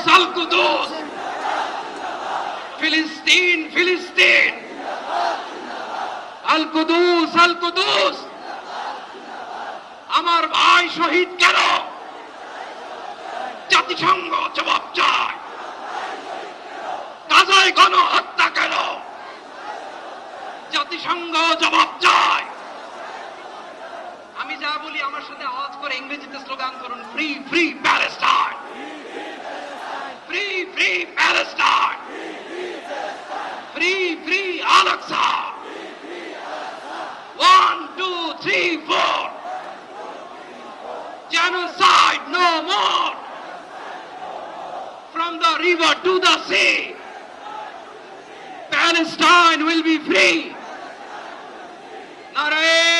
কুদুস আল কুদুস, ফিলিস্তিন ফিলিস্তিন, আল কুদুস আল কুদুস। আমার ভাই শহীদ কেন? জাতিসংঘ জবাব চায়। গাজায় গণহত্যা কেন? জাতিসংঘ জবাব চায়। আমি যা বলি আমার সাথে আওয়াজ করে ইংরেজিতে স্লোগান করুন, free free Palestine, free free Palestine, free free Al Aqsa. 1 2 3 4, genocide no more, from the river to the sea, Palestine will be free. Nare